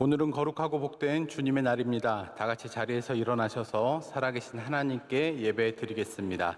오늘은 거룩하고 복된 주님의 날입니다. 다 같이 자리에서 일어나셔서 살아계신 하나님께 예배 드리겠습니다.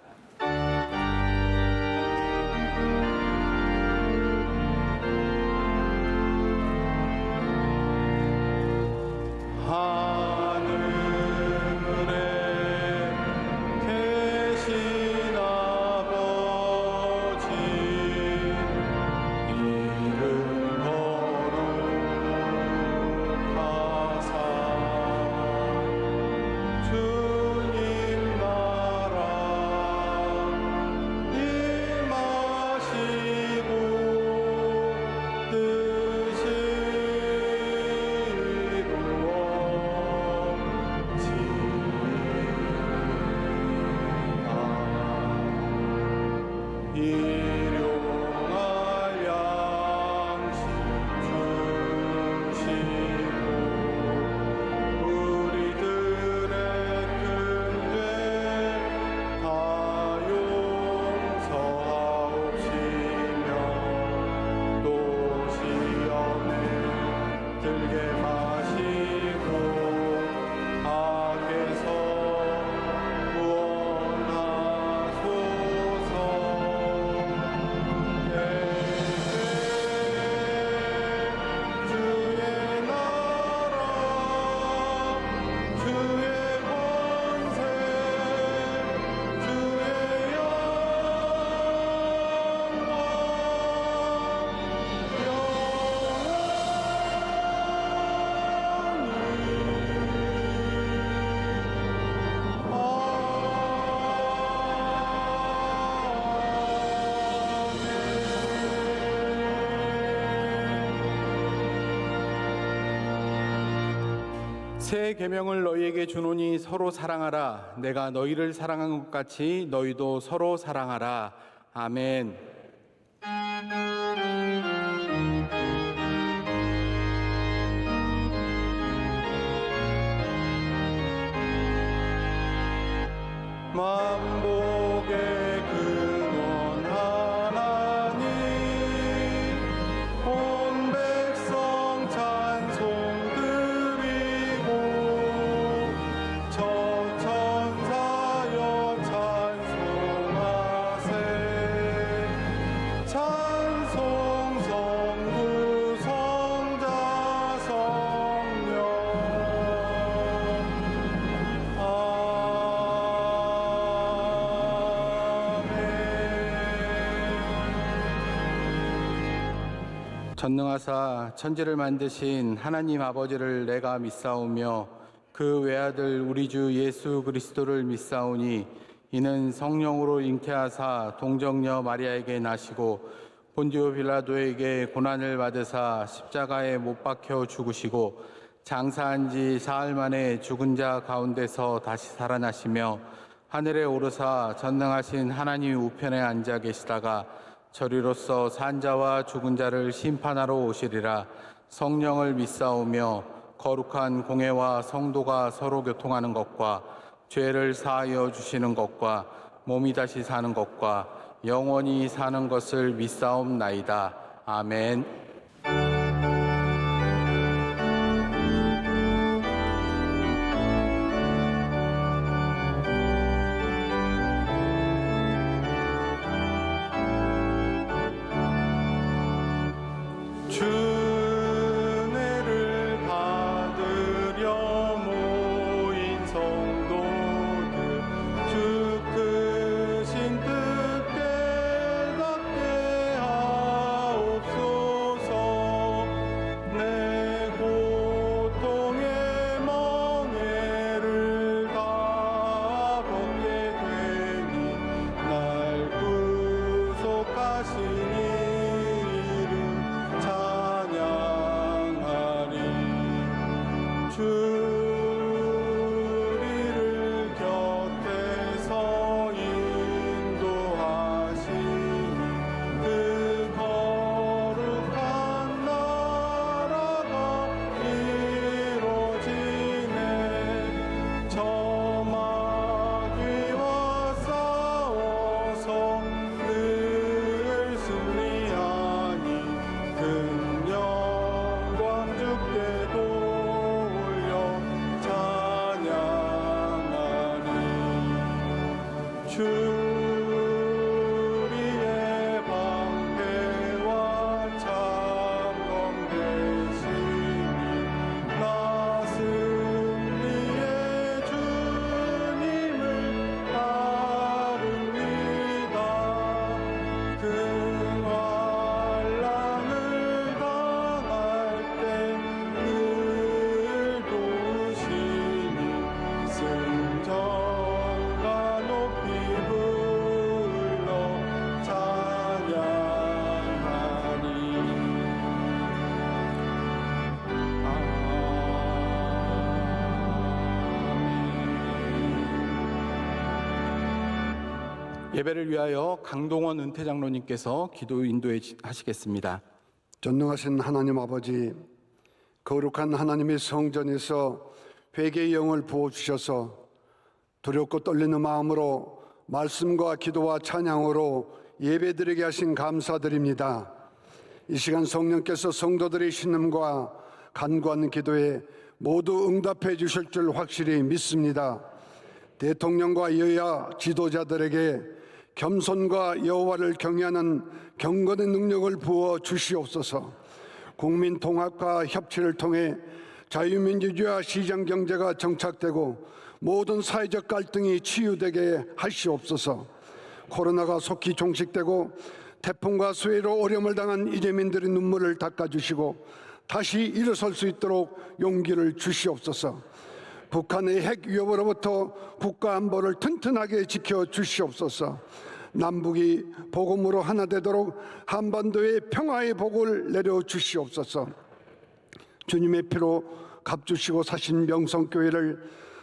새 계명을 너희에게 주노니 서로 사랑하라. 내가 너희를 사랑한 것 같이 너희도 서로 사랑하라. 아멘. 만복의 근원 하나님, 온 백성 찬송 드리고 천천사여 찬송하세. 찬송 성부 성자 성령. 전능하사 천지를 만드신 하나님 아버지를 내가 믿사오며 그 외아들 우리 주 예수 그리스도를 믿사오니 이는 성령으로 잉태하사 동정녀 마리아에게 나시고 본디오 빌라도에게 고난을 받으사 십자가에 못 박혀 죽으시고 장사한 지 사흘 만에 죽은 자 가운데서 다시 살아나시며 하늘에 오르사 전능하신 하나님 우편에 앉아 계시다가 저리로서 산자와 죽은 자를 심판하러 오시리라. 성령을 믿사오며 거룩한 공회와 성도가 서로 교통하는 것과 죄를 사하여 주시는 것과 몸이 다시 사는 것과 영원히 사는 것을 믿사옵나이다. 아멘. 주례를 받으려 모인 성도들 주 크신 뜻 깨닫게 하옵소서. 내 고통의 멍에를 다 벗게 되니 날 구속하시니 찬송하세. 예배를 위하여 강동원 은퇴장로님께서 기도 인도해 하시겠습니다. 전능하신 하나님 아버지, 거룩한 하나님의 성전에서 회개의 영을 부어주셔서 두렵고 떨리는 마음으로 말씀과 기도와 찬양으로 예배드리게 하신 감사드립니다. 이 시간 성령께서 성도들의 신음과 간구하는 기도에 모두 응답해 주실 줄 확실히 믿습니다. 대통령과 여야 지도자들에게 겸손과 여호와를 경외하는 경건의 능력을 부어 주시옵소서. 국민 통합과 협치를 통해 자유민주주의와 시장경제가 정착되고 모든 사회적 갈등이 치유되게 하시옵소서. 코로나가 속히 종식되고 태풍과 수해로 어려움을 당한 이재민들의 눈물을 닦아주시고 다시 일어설 수 있도록 용기를 주시옵소서. 북한의 핵 위협으로부터 국가 안보를 튼튼하게 지켜 주시옵소서. 남북이 복음으로 하나 되도록 한반도의 평화의 복을 내려 주시옵소서. 주님의 피로 값주시고 사신 명성교회를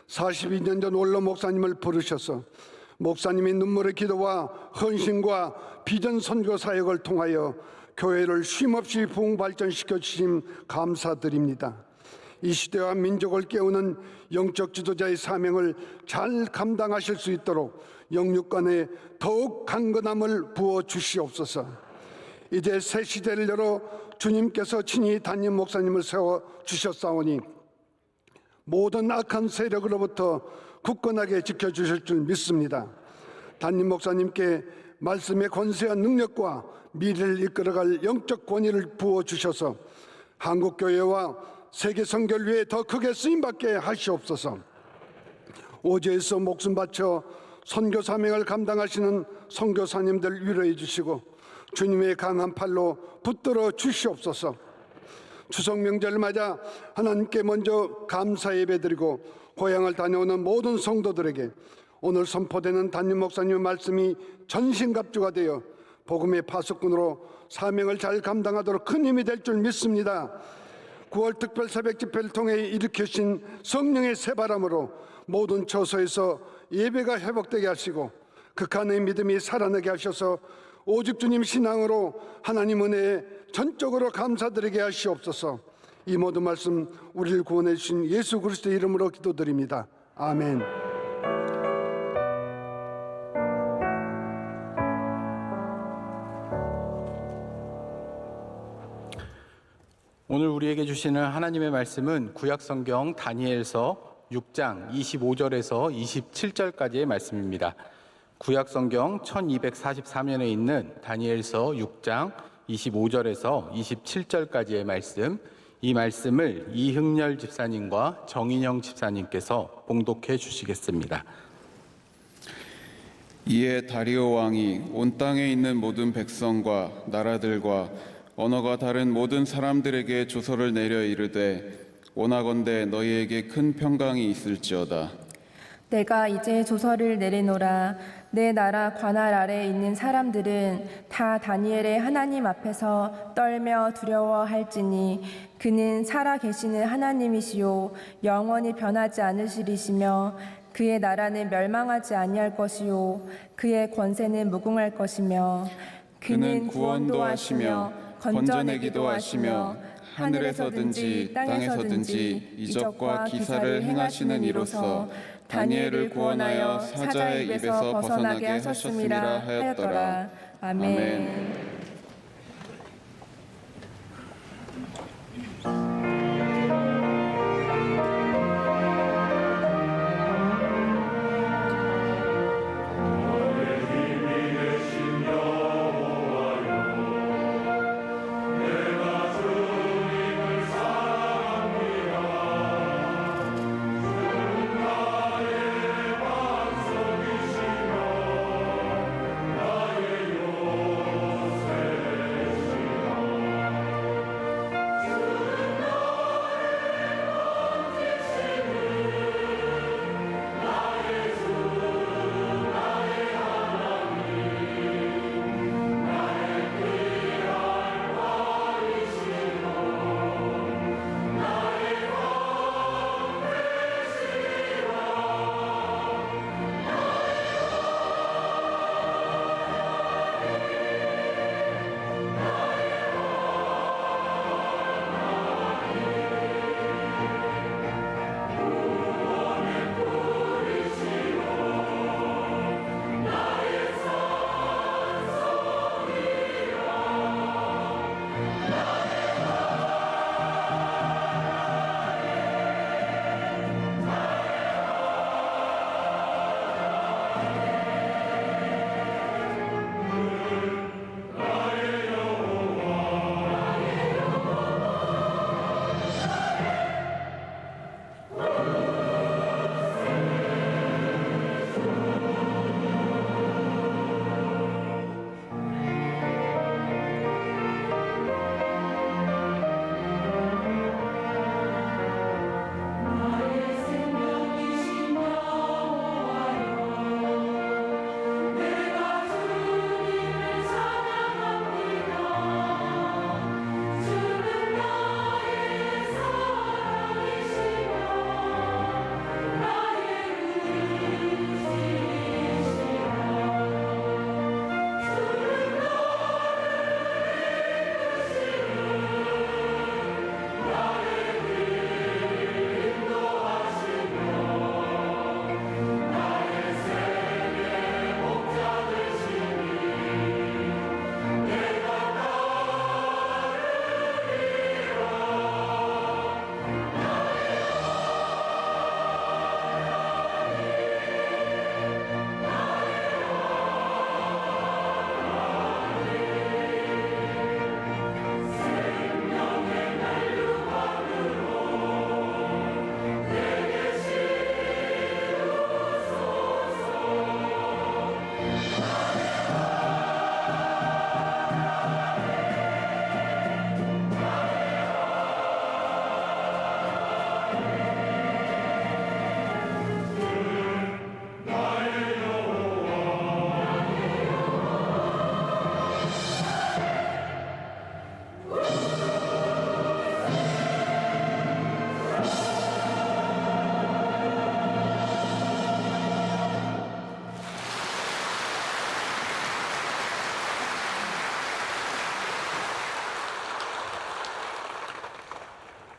42년 전 원로 목사님을 부르셔서 목사님의 눈물의 기도와 헌신과 비전 선교 사역을 통하여 교회를 쉼없이 부흥 발전시켜 주심 감사드립니다. 이 시대와 민족을 깨우는 영적 지도자의 사명을 잘 감당하실 수 있도록 영육간에 더욱 강건함을 부어 주시옵소서. 이제 새 시대를 열어 주님께서 친히 담임 목사님을 세워 주셨사오니 모든 악한 세력으로부터 굳건하게 지켜주실 줄 믿습니다. 담임 목사님께 말씀의 권세와 능력과 미래를 이끌어갈 영적 권위를 부어 주셔서 한국교회와 세계 선교를 위해 더 크게 쓰임받게 하시옵소서. 오지에서 목숨 바쳐 선교 사명을 감당하시는 선교사님들 위로해 주시고 주님의 강한 팔로 붙들어 주시옵소서. 추석 명절을 맞아 하나님께 먼저 감사 예배드리고 고향을 다녀오는 모든 성도들에게 오늘 선포되는 담임 목사님의 말씀이 전신갑주가 되어 복음의 파수꾼으로 사명을 잘 감당하도록 큰 힘이 될 줄 믿습니다. 9월 특별 새벽 집회를 통해 일으키신 성령의 새바람으로 모든 처소에서 예배가 회복되게 하시고 극한의 믿음이 살아나게 하셔서 오직 주님 신앙으로 하나님 은혜에 전적으로 감사드리게 하시옵소서. 이 모든 말씀 우리를 구원해 주신 예수 그리스도의 이름으로 기도드립니다. 아멘. 오늘 우리에게 주시는 하나님의 말씀은 구약성경 다니엘서 6장 25절에서 27절까지의 말씀입니다. 구약성경 1244면에 있는 다니엘서 6장 25절에서 27절까지의 말씀, 이 말씀을 이흥렬 집사님과 정인영 집사님께서 봉독해 주시겠습니다. 이에 다리오 왕이 온 땅에 있는 모든 백성과 나라들과 언어가 다른 모든 사람들에게 조서를 내려 이르되 원하건대 너희에게 큰 평강이 있을지어다. 내가 이제 조서를 내리노라. 내 나라 관할 아래에 있는 사람들은 다 다니엘의 하나님 앞에서 떨며 두려워할지니 그는 살아 계시는 하나님이시요 영원히 변하지 않으시리시며 그의 나라는 멸망하지 아니할 것이요 그의 권세는 무궁할 것이며 그는 구원도 하시며 건져내기도 하시며 하늘에서든지 땅에서든지 이적과 기사를 행하시는 이로서 다니엘을 구원하여 사자의 입에서 벗어나게 하셨음이라 하였더라. 아멘.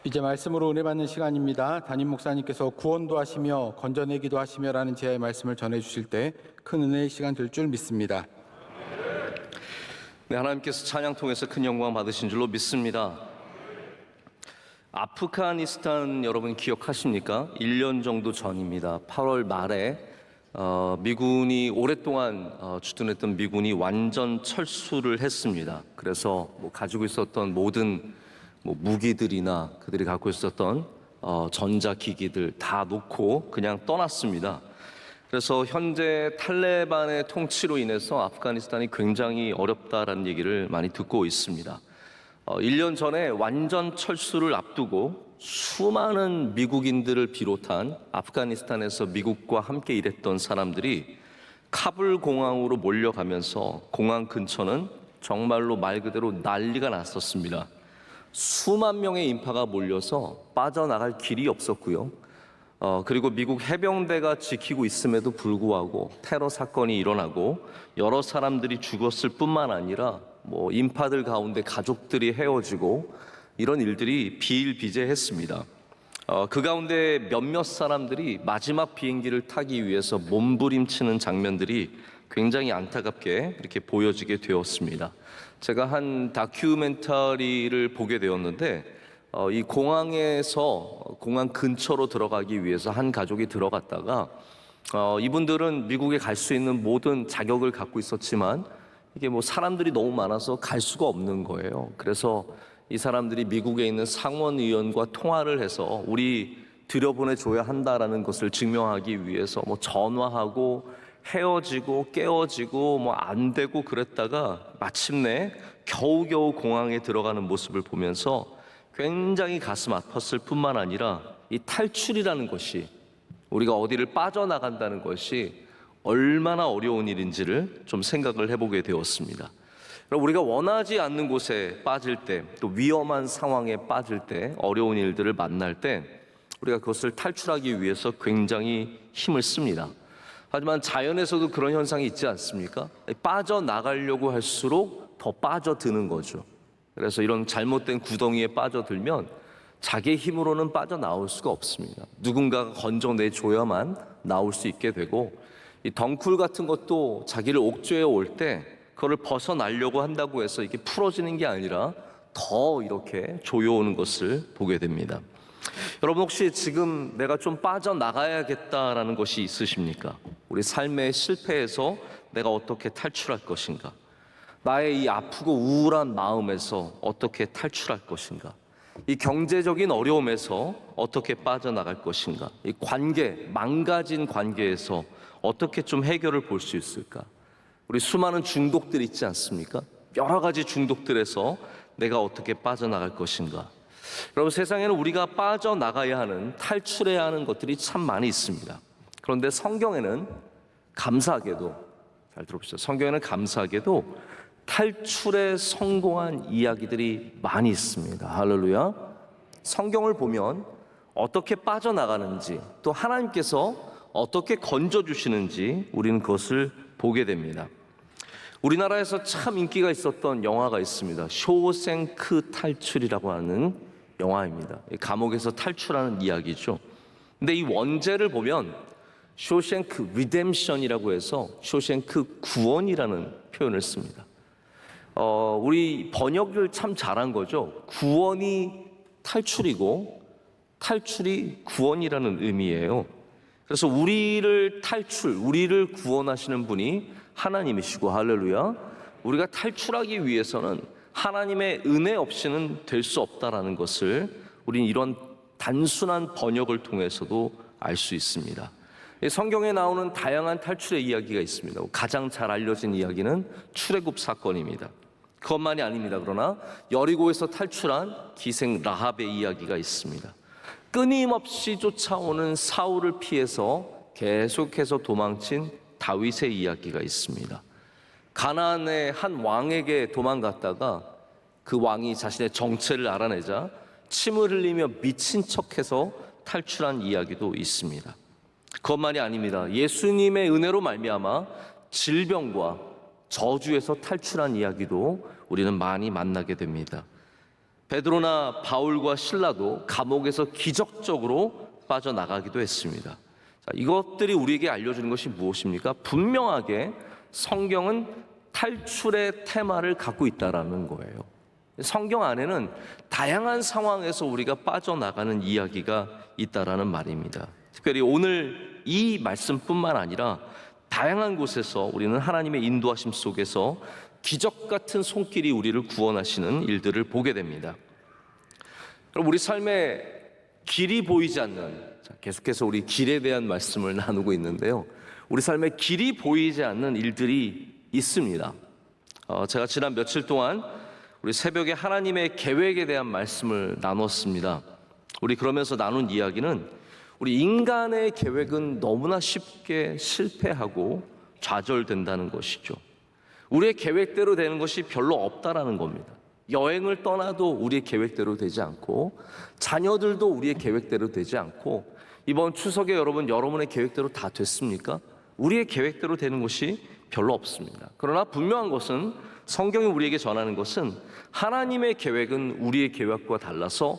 이제 말씀으로 은혜 받는 시간입니다. 담임 목사님께서 구원도 하시며 건져내기도 하시며라는 제의 말씀을 전해주실 때 큰 은혜의 시간 될 줄 믿습니다. 네, 하나님께서 찬양 통해서 큰 영광 받으신 줄로 믿습니다. 아프가니스탄 여러분 기억하십니까? 1년 정도 전입니다. 8월 말에 미군이 오랫동안 주둔했던 미군이 완전 철수를 했습니다. 그래서 가지고 있었던 모든 무기들이나 그들이 갖고 있었던 전자기기들 다 놓고 그냥 떠났습니다. 그래서 현재 탈레반의 통치로 인해서 아프가니스탄이 굉장히 어렵다라는 얘기를 많이 듣고 있습니다. 1년 전에 완전 철수를 앞두고 수많은 미국인들을 비롯한 아프가니스탄에서 미국과 함께 일했던 사람들이 카불 공항으로 몰려가면서 공항 근처는 정말로 말 그대로 난리가 났었습니다. 수만 명의 인파가 몰려서 빠져나갈 길이 없었고요. 그리고 미국 해병대가 지키고 있음에도 불구하고 테러 사건이 일어나고 여러 사람들이 죽었을 뿐만 아니라 인파들 가운데 가족들이 헤어지고 이런 일들이 비일비재했습니다. 그 가운데 몇몇 사람들이 마지막 비행기를 타기 위해서 몸부림치는 장면들이 굉장히 안타깝게 이렇게 보여지게 되었습니다. 제가 한 다큐멘터리를 보게 되었는데 이 공항에서 공항 근처로 들어가기 위해서 한 가족이 들어갔다가 이분들은 미국에 갈 수 있는 모든 자격을 갖고 있었지만 이게 사람들이 너무 많아서 갈 수가 없는 거예요. 그래서 이 사람들이 미국에 있는 상원의원과 통화를 해서 우리 들여보내줘야 한다라는 것을 증명하기 위해서 전화하고 헤어지고 깨어지고 안 되고 그랬다가 마침내 겨우겨우 공항에 들어가는 모습을 보면서 굉장히 가슴 아팠을 뿐만 아니라 이 탈출이라는 것이 우리가 어디를 빠져나간다는 것이 얼마나 어려운 일인지를 좀 생각을 해보게 되었습니다. 우리가 원하지 않는 곳에 빠질 때, 또 위험한 상황에 빠질 때, 어려운 일들을 만날 때 우리가 그것을 탈출하기 위해서 굉장히 힘을 씁니다. 하지만 자연에서도 그런 현상이 있지 않습니까? 빠져나가려고 할수록 더 빠져드는 거죠. 그래서 이런 잘못된 구덩이에 빠져들면 자기의 힘으로는 빠져나올 수가 없습니다. 누군가가 건져내줘야만 나올 수 있게 되고, 이 덩쿨 같은 것도 자기를 옥죄어 올 때 그거를 벗어나려고 한다고 해서 이게 풀어지는 게 아니라 더 이렇게 조여오는 것을 보게 됩니다. 여러분, 혹시 지금 내가 좀 빠져나가야겠다라는 것이 있으십니까? 우리 삶의 실패에서 내가 어떻게 탈출할 것인가? 나의 이 아프고 우울한 마음에서 어떻게 탈출할 것인가? 이 경제적인 어려움에서 어떻게 빠져나갈 것인가? 이 관계, 망가진 관계에서 어떻게 좀 해결을 볼 수 있을까? 우리 수많은 중독들 있지 않습니까? 여러 가지 중독들에서 내가 어떻게 빠져나갈 것인가? 여러분, 세상에는 우리가 빠져나가야 하는, 탈출해야 하는 것들이 참 많이 있습니다. 그런데 성경에는 감사하게도, 잘 들어보시죠. 성경에는 감사하게도 탈출에 성공한 이야기들이 많이 있습니다. 할렐루야. 성경을 보면 어떻게 빠져나가는지, 또 하나님께서 어떻게 건져주시는지 우리는 그것을 보게 됩니다. 우리나라에서 참 인기가 있었던 영화가 있습니다. 쇼생크 탈출이라고 하는 영화입니다. 감옥에서 탈출하는 이야기죠. 근데 이 원제를 보면 쇼생크 리뎀션이라고 해서 쇼생크 구원이라는 표현을 씁니다. 우리 번역을 참 잘한 거죠. 구원이 탈출이고 탈출이 구원이라는 의미예요. 그래서 우리를 구원하시는 분이 하나님이시고, 할렐루야. 우리가 탈출하기 위해서는 하나님의 은혜 없이는 될 수 없다라는 것을 우리는 이런 단순한 번역을 통해서도 알 수 있습니다. 성경에 나오는 다양한 탈출의 이야기가 있습니다. 가장 잘 알려진 이야기는 출애굽 사건입니다. 그것만이 아닙니다. 그러나 여리고에서 탈출한 기생 라합의 이야기가 있습니다. 끊임없이 쫓아오는 사울을 피해서 계속해서 도망친 다윗의 이야기가 있습니다. 가나안의 한 왕에게 도망갔다가 그 왕이 자신의 정체를 알아내자 침을 흘리며 미친 척해서 탈출한 이야기도 있습니다. 그것만이 아닙니다. 예수님의 은혜로 말미암아 질병과 저주에서 탈출한 이야기도 우리는 많이 만나게 됩니다. 베드로나 바울과 실라도 감옥에서 기적적으로 빠져나가기도 했습니다. 자, 이것들이 우리에게 알려주는 것이 무엇입니까? 분명하게 성경은 탈출의 테마를 갖고 있다라는 거예요. 성경 안에는 다양한 상황에서 우리가 빠져나가는 이야기가 있다라는 말입니다. 특별히 오늘 이 말씀뿐만 아니라 다양한 곳에서 우리는 하나님의 인도하심 속에서 기적 같은 손길이 우리를 구원하시는 일들을 보게 됩니다. 그럼 우리 삶에 길이 보이지 않는, 계속해서 우리 길에 대한 말씀을 나누고 있는데요. 우리 삶에 길이 보이지 않는 일들이 있습니다. 제가 지난 며칠 동안 우리 새벽에 하나님의 계획에 대한 말씀을 나눴습니다. 우리 그러면서 나눈 이야기는 우리 인간의 계획은 너무나 쉽게 실패하고 좌절된다는 것이죠. 우리의 계획대로 되는 것이 별로 없다라는 겁니다. 여행을 떠나도 우리의 계획대로 되지 않고, 자녀들도 우리의 계획대로 되지 않고, 이번 추석에 여러분의 계획대로 다 됐습니까? 우리의 계획대로 되는 것이 별로 없습니다. 그러나 분명한 것은, 성경이 우리에게 전하는 것은 하나님의 계획은 우리의 계획과 달라서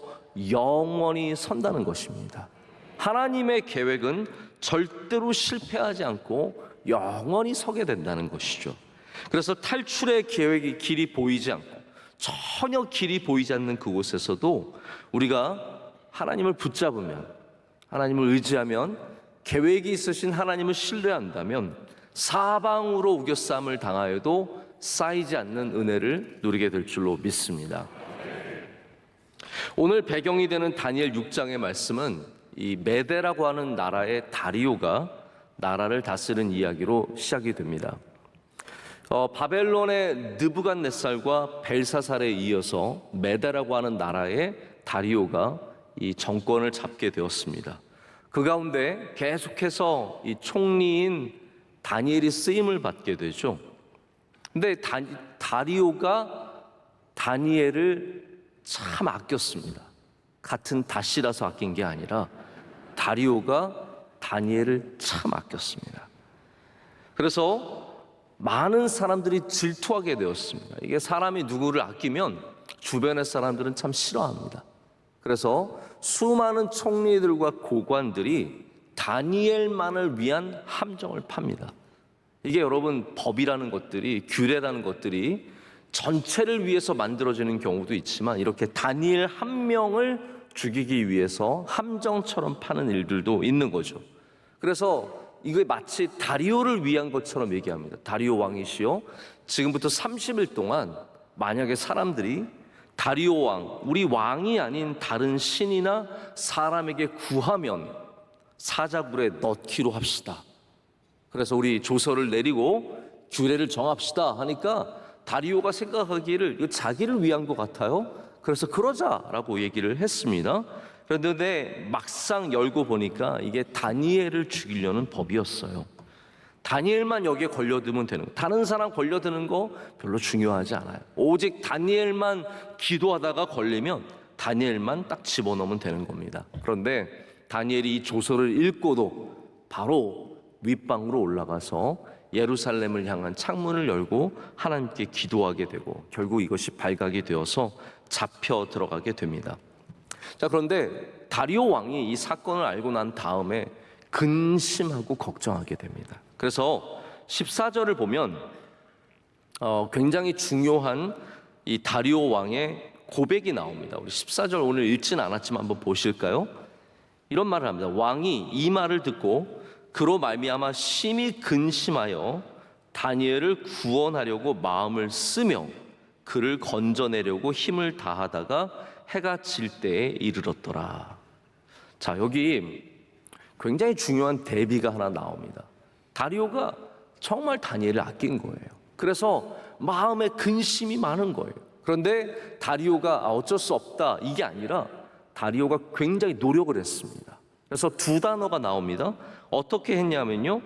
영원히 선다는 것입니다. 하나님의 계획은 절대로 실패하지 않고 영원히 서게 된다는 것이죠. 그래서 탈출의 계획이 길이 보이지 않고 전혀 길이 보이지 않는 그곳에서도 우리가 하나님을 붙잡으면, 하나님을 의지하면, 계획이 있으신 하나님을 신뢰한다면 사방으로 우겨쌈을 당하여도 쌓이지 않는 은혜를 누리게 될 줄로 믿습니다. 오늘 배경이 되는 다니엘 6장의 말씀은 이 메대라고 하는 나라의 다리오가 나라를 다스리는 이야기로 시작이 됩니다. 바벨론의 느부갓네살과 벨사살에 이어서 메대라고 하는 나라의 다리오가 이 정권을 잡게 되었습니다. 그 가운데 계속해서 이 총리인 다니엘이 쓰임을 받게 되죠. 근데 다리오가 다니엘을 참 아꼈습니다. 같은 다시라서 아낀 게 아니라 다리오가 다니엘을 참 아꼈습니다. 그래서 많은 사람들이 질투하게 되었습니다. 이게 사람이 누구를 아끼면 주변의 사람들은 참 싫어합니다. 그래서 수많은 총리들과 고관들이 다니엘만을 위한 함정을 팝니다. 이게 여러분, 법이라는 것들이, 규례라는 것들이 전체를 위해서 만들어지는 경우도 있지만 이렇게 다니엘 한 명을 죽이기 위해서 함정처럼 파는 일들도 있는 거죠. 그래서 이게 마치 다리오를 위한 것처럼 얘기합니다. 다리오 왕이시여, 지금부터 30일 동안 만약에 사람들이 다리오 왕, 우리 왕이 아닌 다른 신이나 사람에게 구하면 사자굴에 넣기로 합시다. 그래서 우리 조서를 내리고 규례를 정합시다 하니까 다리오가 생각하기를 이거 자기를 위한 것 같아요. 그래서 그러자라고 얘기를 했습니다. 그런데 막상 열고 보니까 이게 다니엘을 죽이려는 법이었어요. 다니엘만 여기에 걸려들면 되는 거. 다른 사람 걸려드는 거 별로 중요하지 않아요. 오직 다니엘만 기도하다가 걸리면 다니엘만 딱 집어넣으면 되는 겁니다. 그런데 다니엘이 이 조서를 읽고도 바로 윗방으로 올라가서 예루살렘을 향한 창문을 열고 하나님께 기도하게 되고 결국 이것이 발각이 되어서 잡혀 들어가게 됩니다. 자, 그런데 다리오 왕이 이 사건을 알고 난 다음에 근심하고 걱정하게 됩니다. 그래서 14절을 보면 굉장히 중요한 이 다리오 왕의 고백이 나옵니다. 우리 14절 오늘 읽지는 않았지만 한번 보실까요? 이런 말을 합니다. 왕이 이 말을 듣고 그로 말미암아 심히 근심하여 다니엘을 구원하려고 마음을 쓰며 그를 건져내려고 힘을 다하다가 해가 질 때에 이르렀더라. 자, 여기 굉장히 중요한 대비가 하나 나옵니다. 다리오가 정말 다니엘을 아낀 거예요. 그래서 마음에 근심이 많은 거예요. 그런데 다리오가 어쩔 수 없다 이게 아니라 다리오가 굉장히 노력을 했습니다. 그래서 두 단어가 나옵니다. 어떻게 했냐면요,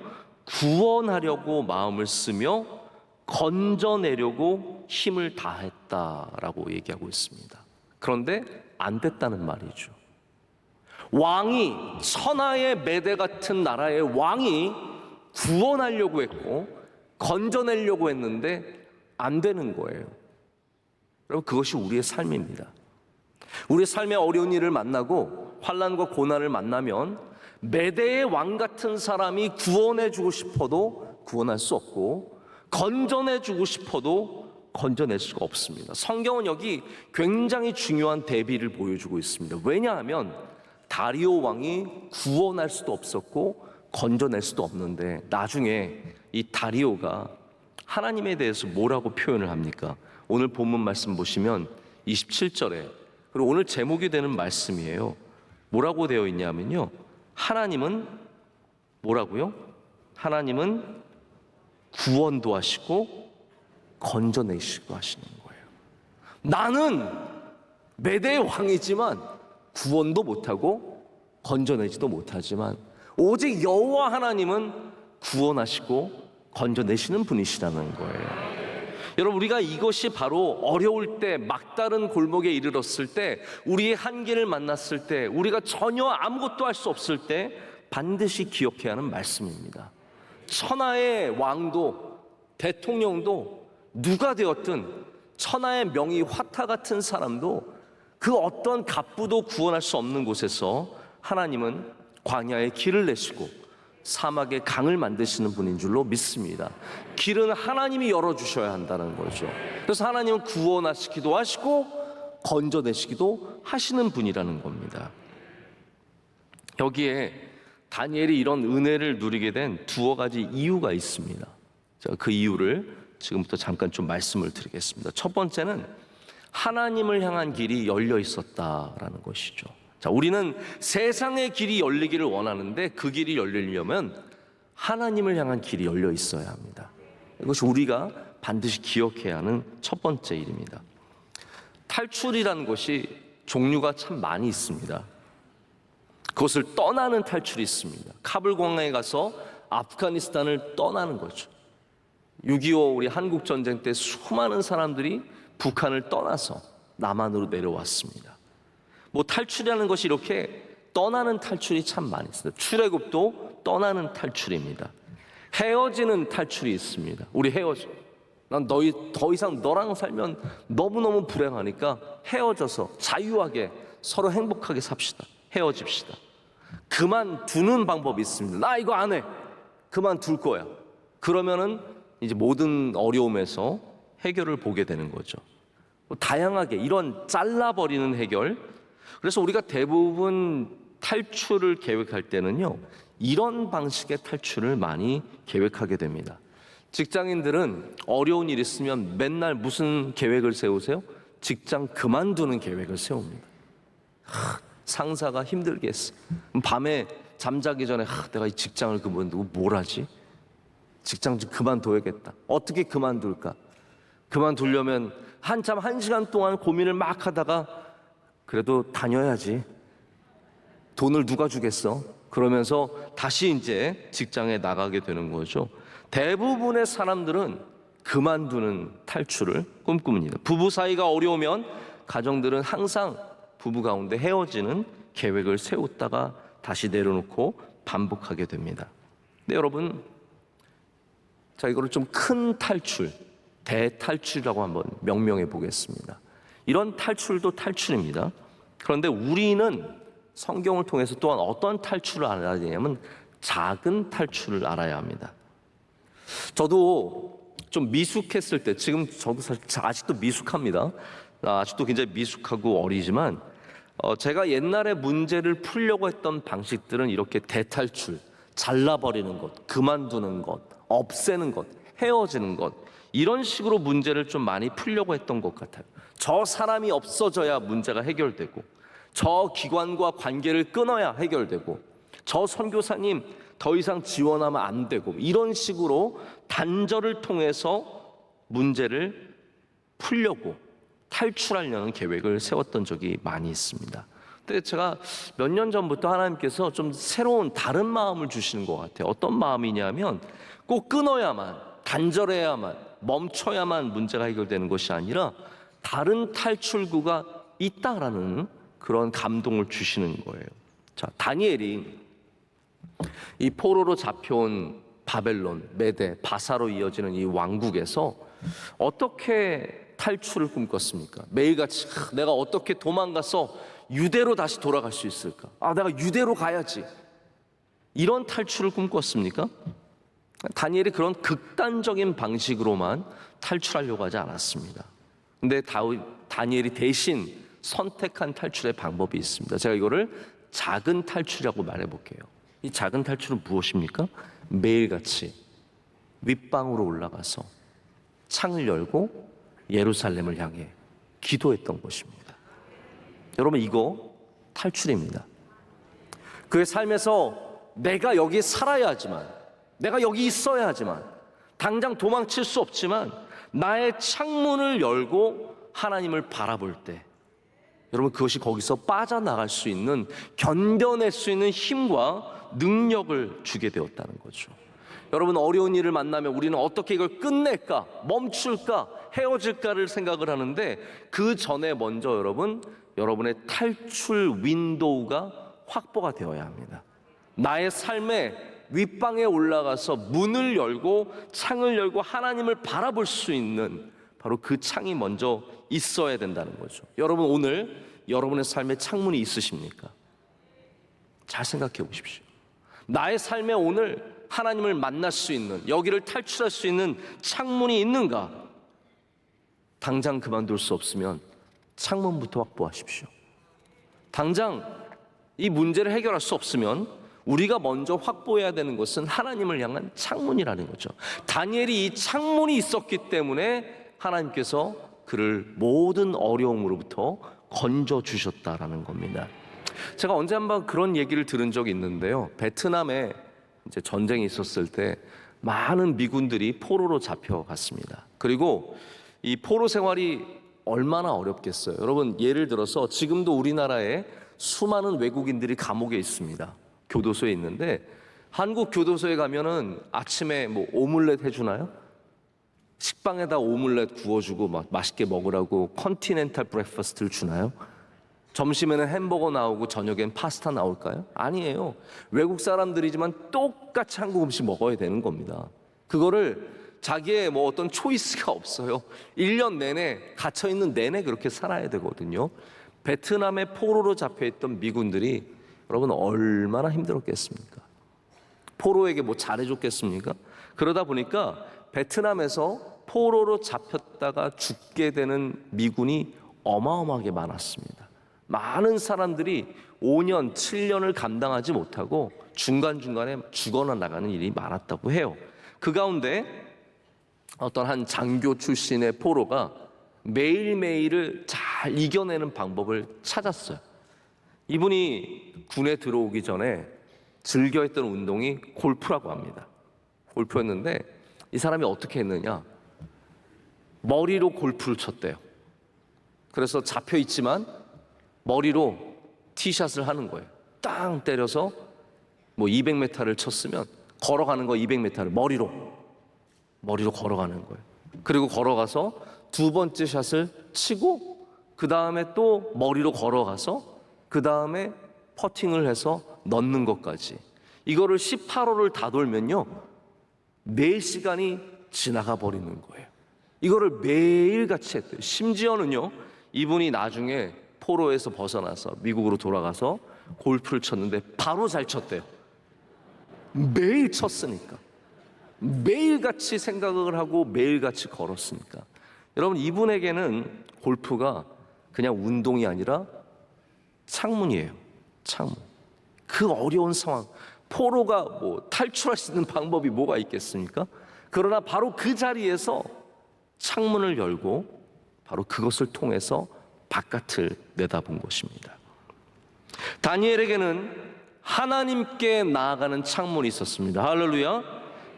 구원하려고 마음을 쓰며 건져내려고 힘을 다했다라고 얘기하고 있습니다. 그런데 안 됐다는 말이죠. 왕이, 천하의 메대 같은 나라의 왕이 구원하려고 했고 건져내려고 했는데 안 되는 거예요. 여러분, 그것이 우리의 삶입니다. 우리 삶의 어려운 일을 만나고 환난과 고난을 만나면 메대의 왕 같은 사람이 구원해주고 싶어도 구원할 수 없고 건져내주고 싶어도 건져낼 수가 없습니다. 성경은 여기 굉장히 중요한 대비를 보여주고 있습니다. 왜냐하면 다리오 왕이 구원할 수도 없었고 건져낼 수도 없는데 나중에 이 다리오가 하나님에 대해서 뭐라고 표현을 합니까? 오늘 본문 말씀 보시면 27절에, 그리고 오늘 제목이 되는 말씀이에요. 뭐라고 되어 있냐면요, 하나님은 뭐라고요? 하나님은 구원도 하시고 건져내시고 하시는 거예요. 나는 메대의 왕이지만 구원도 못하고 건져내지도 못하지만 오직 여호와 하나님은 구원하시고 건져내시는 분이시라는 거예요. 여러분, 우리가 이것이 바로 어려울 때, 막다른 골목에 이르렀을 때, 우리의 한계를 만났을 때, 우리가 전혀 아무것도 할 수 없을 때 반드시 기억해야 하는 말씀입니다. 천하의 왕도 대통령도 누가 되었든, 천하의 명의 화타 같은 사람도 그 어떤 갑부도 구원할 수 없는 곳에서 하나님은 광야에 길을 내시고 사막에 강을 만드시는 분인 줄로 믿습니다. 길은 하나님이 열어주셔야 한다는 거죠. 그래서 하나님은 구원하시기도 하시고 건져내시기도 하시는 분이라는 겁니다. 여기에 다니엘이 이런 은혜를 누리게 된 두어 가지 이유가 있습니다. 제가 그 이유를 지금부터 잠깐 좀 말씀을 드리겠습니다. 첫 번째는 하나님을 향한 길이 열려 있었다라는 것이죠. 자, 우리는 세상의 길이 열리기를 원하는데 그 길이 열리려면 하나님을 향한 길이 열려 있어야 합니다. 이것이 우리가 반드시 기억해야 하는 첫 번째 일입니다. 탈출이라는 것이 종류가 참 많이 있습니다. 그것을 떠나는 탈출이 있습니다. 카불 공항에 가서 아프가니스탄을 떠나는 거죠. 6.25 우리 한국전쟁 때 수많은 사람들이 북한을 떠나서 남한으로 내려왔습니다. 뭐 탈출이라는 것이 이렇게 떠나는 탈출이 참 많이 있습니다. 출애굽도 떠나는 탈출입니다. 헤어지는 탈출이 있습니다. 우리 헤어져. 난 더 이상 너랑 살면 너무너무 불행하니까 헤어져서 자유하게 서로 행복하게 삽시다. 헤어집시다. 그만두는 방법이 있습니다. 나 이거 안 해. 그만둘 거야. 그러면은 이제 모든 어려움에서 해결을 보게 되는 거죠. 다양하게 이런 잘라버리는 해결. 그래서 우리가 대부분 탈출을 계획할 때는요, 이런 방식의 탈출을 많이 계획하게 됩니다. 직장인들은 어려운 일 있으면 맨날 무슨 계획을 세우세요? 직장 그만두는 계획을 세웁니다. 상사가 힘들게 했어. 밤에 잠자기 전에 내가 이 직장을 그만두고 뭘 하지? 직장 좀 그만둬야겠다. 어떻게 그만둘까? 그만두려면 한참 1시간 동안 고민을 막 하다가 그래도 다녀야지. 돈을 누가 주겠어? 그러면서 다시 이제 직장에 나가게 되는 거죠. 대부분의 사람들은 그만두는 탈출을 꿈꿉니다. 부부 사이가 어려우면 가정들은 항상 부부 가운데 헤어지는 계획을 세웠다가 다시 내려놓고 반복하게 됩니다. 근데 여러분, 자, 이거를 좀 큰 탈출, 대탈출이라고 한번 명명해 보겠습니다. 이런 탈출도 탈출입니다. 그런데 우리는 성경을 통해서 또한 어떤 탈출을 알아야 되냐면 작은 탈출을 알아야 합니다. 저도 좀 미숙했을 때, 지금 저도 사실 아직도 미숙합니다. 아직도 굉장히 미숙하고 어리지만 제가 옛날에 문제를 풀려고 했던 방식들은 이렇게 대탈출, 잘라버리는 것, 그만두는 것, 없애는 것, 헤어지는 것, 이런 식으로 문제를 좀 많이 풀려고 했던 것 같아요. 저 사람이 없어져야 문제가 해결되고, 저 기관과 관계를 끊어야 해결되고, 저 선교사님 더 이상 지원하면 안 되고, 이런 식으로 단절을 통해서 문제를 풀려고 탈출하려는 계획을 세웠던 적이 많이 있습니다. 근데 제가 몇 년 전부터 하나님께서 좀 새로운 다른 마음을 주시는 것 같아요. 어떤 마음이냐면 꼭 끊어야만, 단절해야만, 멈춰야만 문제가 해결되는 것이 아니라 다른 탈출구가 있다라는 그런 감동을 주시는 거예요. 자, 다니엘이 이 포로로 잡혀온 바벨론, 메대, 바사로 이어지는 이 왕국에서 어떻게 탈출을 꿈꿨습니까? 매일같이 내가 어떻게 도망가서 유대로 다시 돌아갈 수 있을까? 내가 유대로 가야지. 이런 탈출을 꿈꿨습니까? 다니엘이 그런 극단적인 방식으로만 탈출하려고 하지 않았습니다. 근데 다니엘이 대신 선택한 탈출의 방법이 있습니다. 제가 이거를 작은 탈출이라고 말해볼게요. 이 작은 탈출은 무엇입니까? 매일같이 윗방으로 올라가서 창을 열고 예루살렘을 향해 기도했던 것입니다. 여러분, 이거 탈출입니다. 그의 삶에서 내가 여기에 살아야 하지만, 내가 여기 있어야 하지만, 당장 도망칠 수 없지만 나의 창문을 열고 하나님을 바라볼 때, 여러분, 그것이 거기서 빠져나갈 수 있는, 견뎌낼 수 있는 힘과 능력을 주게 되었다는 거죠. 여러분, 어려운 일을 만나면 우리는 어떻게 이걸 끝낼까, 멈출까, 헤어질까를 생각을 하는데, 그 전에 먼저 여러분의 탈출 윈도우가 확보가 되어야 합니다. 나의 삶의 윗방에 올라가서 문을 열고 창을 열고 하나님을 바라볼 수 있는 바로 그 창이 먼저 있어야 된다는 거죠. 여러분, 오늘 여러분의 삶에 창문이 있으십니까? 잘 생각해 보십시오. 나의 삶에 오늘 하나님을 만날 수 있는, 여기를 탈출할 수 있는 창문이 있는가? 당장 그만둘 수 없으면 창문부터 확보하십시오. 당장 이 문제를 해결할 수 없으면 우리가 먼저 확보해야 되는 것은 하나님을 향한 창문이라는 거죠. 다니엘이 이 창문이 있었기 때문에 하나님께서 그를 모든 어려움으로부터 건져주셨다라는 겁니다. 제가 언제 한번 그런 얘기를 들은 적이 있는데요. 베트남에 이제 전쟁이 있었을 때 많은 미군들이 포로로 잡혀갔습니다. 그리고 이 포로 생활이 얼마나 어렵겠어요. 여러분, 예를 들어서 지금도 우리나라에 수많은 외국인들이 감옥에 있습니다. 교도소에 있는데, 한국 교도소에 가면은 아침에 뭐 오믈렛 해주나요? 식빵에다 오믈렛 구워주고 막 맛있게 먹으라고 컨티넨탈 브렉퍼스트를 주나요? 점심에는 햄버거 나오고 저녁엔 파스타 나올까요? 아니에요. 외국 사람들이지만 똑같이 한국 음식 먹어야 되는 겁니다. 그거를 자기의 뭐 어떤 초이스가 없어요. 1년 내내 갇혀있는 내내 그렇게 살아야 되거든요. 베트남에 포로로 잡혀있던 미군들이 여러분 얼마나 힘들었겠습니까? 포로에게 뭐 잘해줬겠습니까? 그러다 보니까 베트남에서 포로로 잡혔다가 죽게 되는 미군이 어마어마하게 많았습니다. 많은 사람들이 5년, 7년을 감당하지 못하고 중간중간에 죽어나 나가는 일이 많았다고 해요. 그 가운데 어떤 한 장교 출신의 포로가 매일매일을 잘 이겨내는 방법을 찾았어요. 이분이 군에 들어오기 전에 즐겨했던 운동이 골프라고 합니다. 골프였는데 이 사람이 어떻게 했느냐, 머리로 골프를 쳤대요. 그래서 잡혀있지만 머리로 티샷을 하는 거예요. 땅 때려서 뭐 200m를 쳤으면 걸어가는 거 200m를 머리로 걸어가는 거예요. 그리고 걸어가서 두 번째 샷을 치고 그 다음에 또 머리로 걸어가서 그 다음에 퍼팅을 해서 넣는 것까지, 이거를 18홀을 다 돌면요 4시간이 지나가 버리는 거예요. 이거를 매일같이 했대요. 심지어는요 이분이 나중에 포로에서 벗어나서 미국으로 돌아가서 골프를 쳤는데 바로 잘 쳤대요. 매일 쳤으니까, 매일같이 생각을 하고 매일같이 걸었으니까. 여러분, 이분에게는 골프가 그냥 운동이 아니라 창문이에요. 창문. 그 어려운 상황, 포로가 뭐 탈출할 수 있는 방법이 뭐가 있겠습니까? 그러나 바로 그 자리에서 창문을 열고 바로 그것을 통해서 바깥을 내다본 것입니다. 다니엘에게는 하나님께 나아가는 창문이 있었습니다. 할렐루야.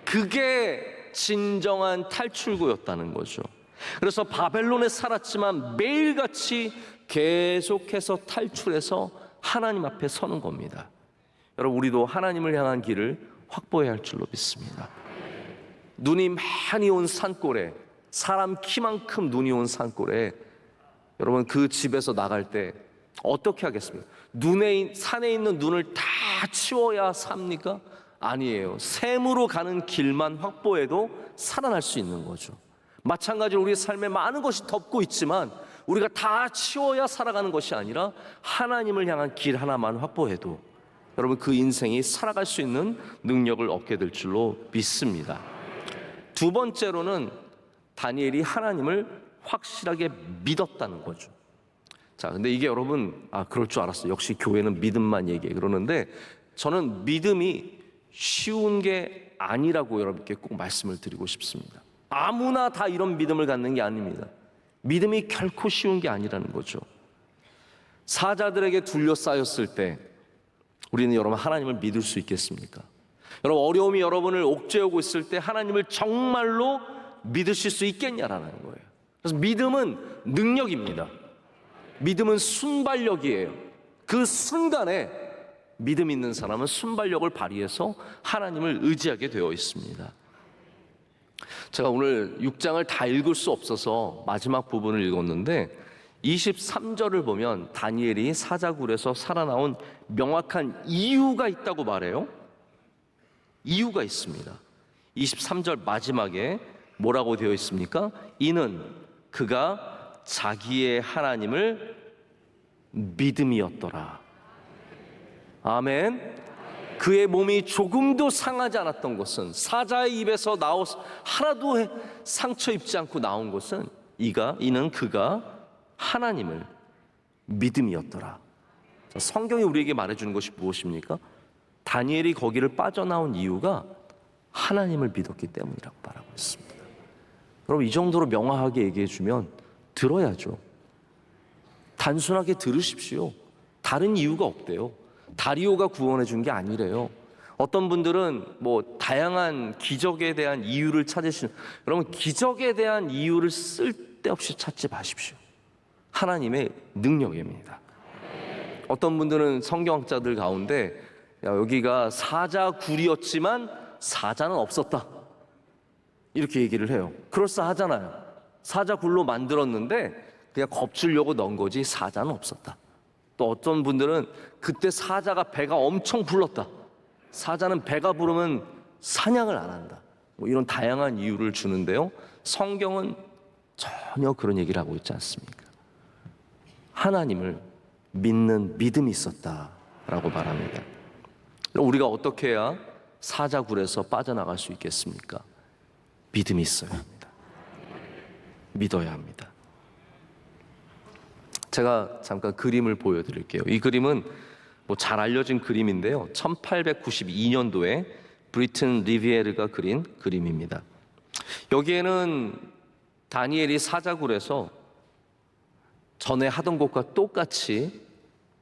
그게 진정한 탈출구였다는 거죠. 그래서 바벨론에 살았지만 매일같이 계속해서 탈출해서 하나님 앞에 서는 겁니다. 여러분, 우리도 하나님을 향한 길을 확보해야 할 줄로 믿습니다. 눈이 많이 온 산골에, 사람 키만큼 눈이 온 산골에 여러분 그 집에서 나갈 때 어떻게 하겠습니까? 산에 있는 눈을 다 치워야 삽니까? 아니에요. 샘으로 가는 길만 확보해도 살아날 수 있는 거죠. 마찬가지로 우리의 삶에 많은 것이 덮고 있지만 우리가 다 치워야 살아가는 것이 아니라 하나님을 향한 길 하나만 확보해도 여러분 그 인생이 살아갈 수 있는 능력을 얻게 될 줄로 믿습니다. 두 번째로는 다니엘이 하나님을 확실하게 믿었다는 거죠. 자, 근데 이게 여러분, 그럴 줄 알았어요. 역시 교회는 믿음만 얘기해. 그러는데 저는 믿음이 쉬운 게 아니라고 여러분께 꼭 말씀을 드리고 싶습니다. 아무나 다 이런 믿음을 갖는 게 아닙니다. 믿음이 결코 쉬운 게 아니라는 거죠. 사자들에게 둘러싸였을 때 우리는 여러분 하나님을 믿을 수 있겠습니까? 여러분 어려움이 여러분을 옥죄어오고 있을 때 하나님을 정말로 믿으실 수 있겠냐라는 거예요. 그래서 믿음은 능력입니다. 믿음은 순발력이에요. 그 순간에 믿음 있는 사람은 순발력을 발휘해서 하나님을 의지하게 되어 있습니다. 제가 오늘 6장을 다 읽을 수 없어서 마지막 부분을 읽었는데 23절을 보면 다니엘이 사자굴에서 살아나온 명확한 이유가 있다고 말해요. 이유가 있습니다. 23절 마지막에 뭐라고 되어 있습니까? 이는 그가 자기의 하나님을 믿음이었더라. 아멘. 그의 몸이 조금도 상하지 않았던 것은, 사자의 입에서 나와서 하나도 상처 입지 않고 나온 것은 이는 그가 하나님을 믿음이었더라. 성경이 우리에게 말해주는 것이 무엇입니까? 다니엘이 거기를 빠져나온 이유가 하나님을 믿었기 때문이라고 말하고 있습니다. 여러분 이 정도로 명확하게 얘기해주면 들어야죠. 단순하게 들으십시오. 다른 이유가 없대요. 다리오가 구원해 준 게 아니래요. 어떤 분들은 다양한 기적에 대한 이유를 찾으시는, 여러분 기적에 대한 이유를 쓸데없이 찾지 마십시오. 하나님의 능력입니다. 어떤 분들은 성경학자들 가운데 여기가 사자굴이었지만 사자는 없었다 이렇게 얘기를 해요. 그럴싸하잖아요. 사자굴로 만들었는데 그냥 겁주려고 넣은 거지 사자는 없었다. 또 어떤 분들은 그때 사자가 배가 엄청 불렀다. 사자는 배가 부르면 사냥을 안 한다. 이런 다양한 이유를 주는데요. 성경은 전혀 그런 얘기를 하고 있지 않습니까? 하나님을 믿는 믿음이 있었다라고 말합니다. 우리가 어떻게 해야 사자굴에서 빠져나갈 수 있겠습니까? 믿음이 있어야 합니다. 믿어야 합니다. 제가 잠깐 그림을 보여드릴게요. 이 그림은 잘 알려진 그림인데요. 1892년도에 브리튼 리비에르가 그린 그림입니다. 여기에는 다니엘이 사자굴에서 전에 하던 것과 똑같이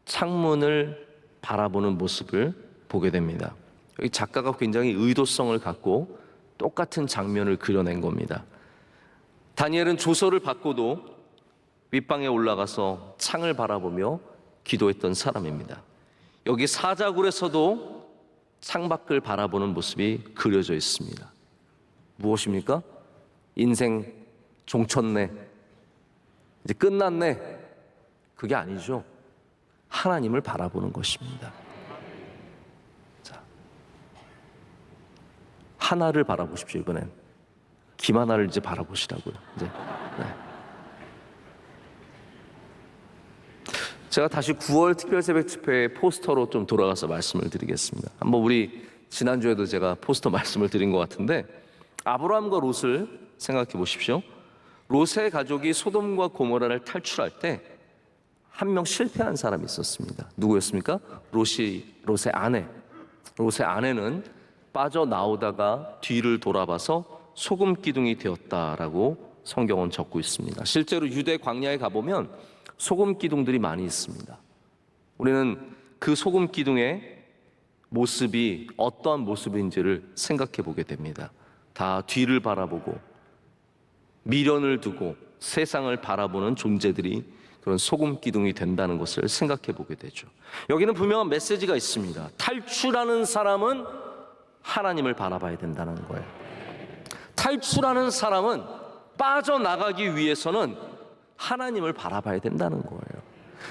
창문을 바라보는 모습을 보게 됩니다. 여기 작가가 굉장히 의도성을 갖고 똑같은 장면을 그려낸 겁니다. 다니엘은 조서를 받고도 윗방에 올라가서 창을 바라보며 기도했던 사람입니다. 여기 사자굴에서도 창밖을 바라보는 모습이 그려져 있습니다. 무엇입니까? 인생 종쳤네, 이제 끝났네, 그게 아니죠. 하나님을 바라보는 것입니다. 자, 하나를 바라보십시오. 이번엔 김하나를 이제 바라보시라고요. 이제. 네. 제가 다시 9월 특별새벽집회 포스터로 좀 돌아가서 말씀을 드리겠습니다. 한번 우리 지난주에도 제가 포스터 말씀을 드린 것 같은데, 아브라함과 롯을 생각해 보십시오. 롯의 가족이 소돔과 고모라를 탈출할 때 한 명 실패한 사람이 있었습니다. 누구였습니까? 롯의 아내. 롯의 아내는 빠져나오다가 뒤를 돌아봐서 소금 기둥이 되었다라고 성경은 적고 있습니다. 실제로 유대 광야에 가보면 소금 기둥들이 많이 있습니다. 우리는 그 소금 기둥의 모습이 어떠한 모습인지를 생각해 보게 됩니다. 다 뒤를 바라보고 미련을 두고 세상을 바라보는 존재들이 그런 소금 기둥이 된다는 것을 생각해 보게 되죠. 여기는 분명한 메시지가 있습니다. 탈출하는 사람은 하나님을 바라봐야 된다는 거예요. 탈출하는 사람은 빠져나가기 위해서는 하나님을 바라봐야 된다는 거예요.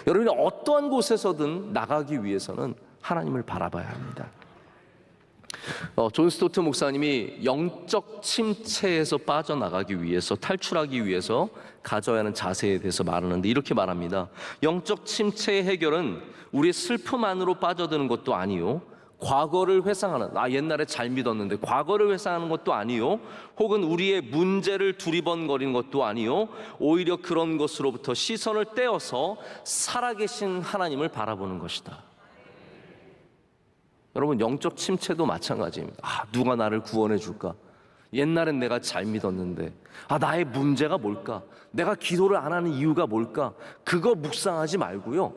여러분이 어떠한 곳에서든 나가기 위해서는 하나님을 바라봐야 합니다. 존 스토트 목사님이 영적 침체에서 빠져나가기 위해서, 탈출하기 위해서 가져야 하는 자세에 대해서 말하는데 이렇게 말합니다. 영적 침체의 해결은 우리의 슬픔 안으로 빠져드는 것도 아니요, 과거를 회상하는, 옛날에 잘 믿었는데 과거를 회상하는 것도 아니요, 혹은 우리의 문제를 두리번거리는 것도 아니요, 오히려 그런 것으로부터 시선을 떼어서 살아계신 하나님을 바라보는 것이다. 여러분, 영적 침체도 마찬가지입니다. 누가 나를 구원해 줄까? 옛날엔 내가 잘 믿었는데 나의 문제가 뭘까? 내가 기도를 안 하는 이유가 뭘까? 그거 묵상하지 말고요,